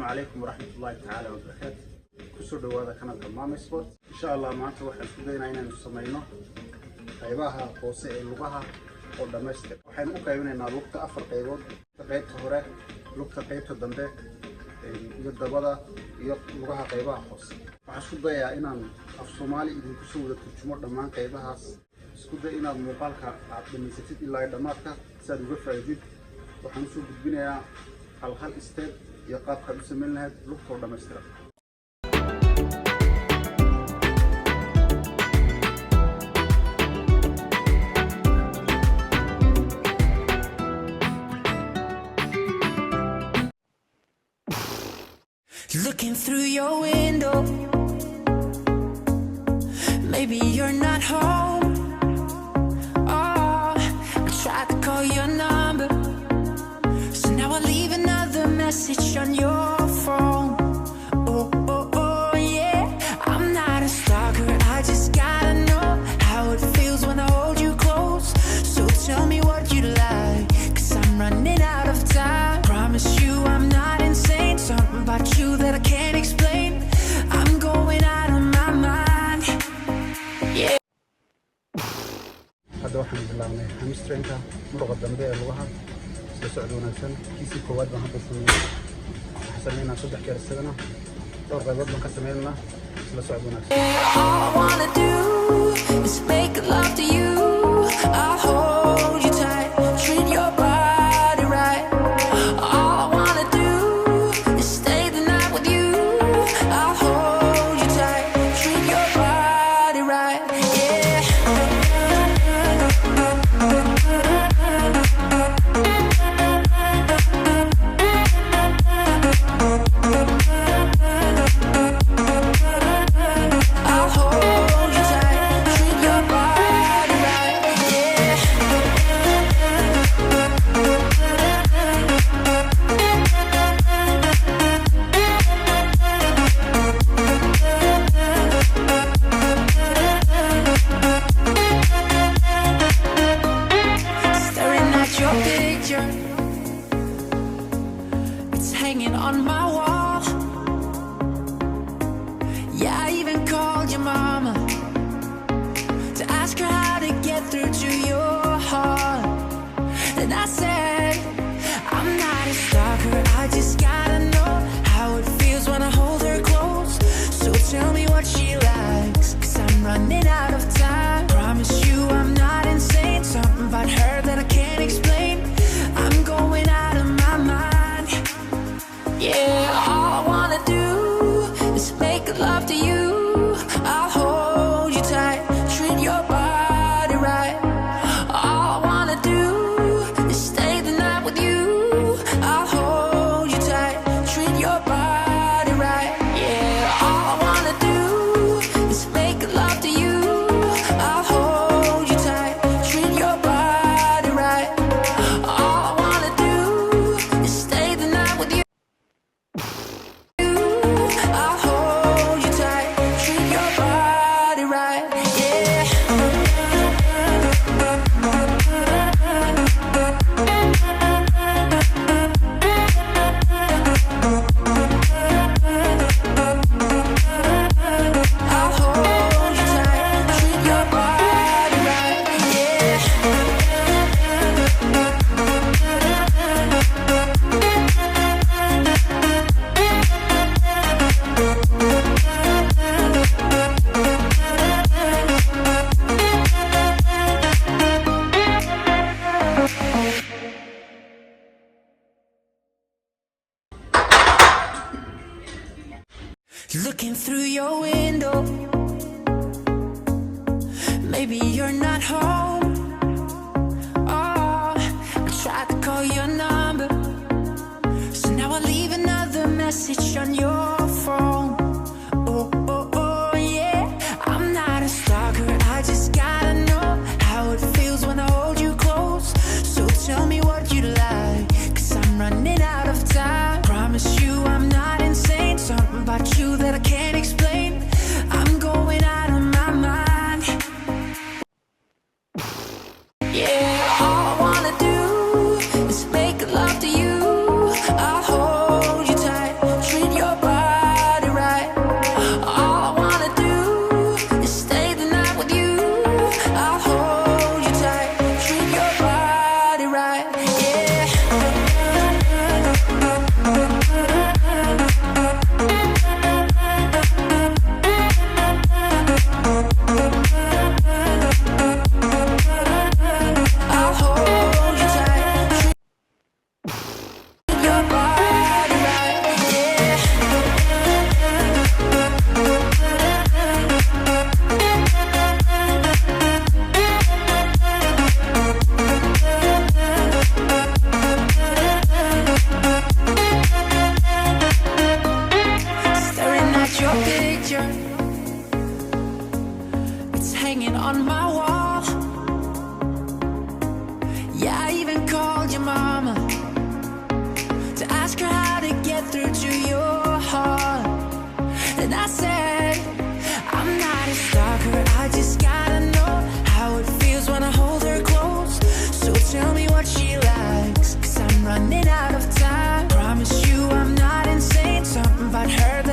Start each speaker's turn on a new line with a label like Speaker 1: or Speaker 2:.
Speaker 1: عليكم ورحمة الله تعالى وبركاته. كسر دوّادة كانت مامي سبورت. إن شاء الله ما أنت واحد كذا هنا نسمينه قيبها قوسي اللغة ودمشق. وحين مكيفين إن لغة أفر قيود قيد هراء لغة قيد الدنبه يد بدا لغة قيبها قوسي. وحشود ضيا إن الصومالي إذا كسر تجمع دمان قيبها سكود إن المقالك بالنسبة إلى دمارك سادو فايدين وحنشوف الدنيا هل استاد يقاب خمسة من هاد لقطة دمشق.
Speaker 2: Looking through your window, maybe you're not home. Oh, I tried to call your number, so now I leave another message on your phone. Oh, oh, oh, yeah, I'm not a stalker, I just gotta know how it feels when I hold you close. So tell me what you like, 'cause I'm running out of time. Promise you I'm not insane, something about you that I can't explain. I'm going out of my mind, yeah.
Speaker 1: هذا واحد من اللي همسترينكا مرة قدام اللغة سيساعدونا سن كيسي كواد ما هذا سنين حسنينا صدق كير السنة دور غيبات ما كسمينا سيساعدونا سن.
Speaker 2: All I wanna do is make love to you. I'll hold you tight, treat your body right. All I wanna do is stay the night with you. I'll hold you tight, treat your body right. Yeah. I'll hold you tight, treat your body right. Yeah. Staring at your picture, it's hanging on my wall. Yeah, I even called your mama to ask her how to get through to your heart. And I said, I'm not a stalker, I just gotta know how it feels when I hold her close. So tell me what she likes, 'cause I'm running out of time. Promise you I'm not insane, something about her that I can't explain. I'm going out of my mind, yeah. All I wanna do is make love to you. I'll hold you tight, treat your body right. All I wanna do is stay the night with you. I'll hold you tight, treat your body right. Yeah, all I wanna do is make love to you. I'll hold you tight, treat your body right. All I wanna do is stay the night with you. I'll hold you tight, treat your body right, yeah. I'll hold you tight, treat your body right, yeah. Looking through your window, maybe you're not home. Oh, I tried to call your number, so now I leave another message on your phone. Oh, oh, oh, yeah, I'm not a stalker, I just gotta know how it feels when I hold you close. So tell me what you like, 'cause I'm running out of time. Promise you I'm not insane, something about you that I can't explain. I'm going out of my mind, yeah. All I wanna do is make love to you. I'll hold you tight, treat It's hanging on my wall. Yeah, I even called your mama to ask her how to get through to your heart. And I said, I'm not a stalker, I just gotta know how it feels when I hold her close. So tell me what she likes, 'cause I'm running out of time. Promise you I'm not insane, something about her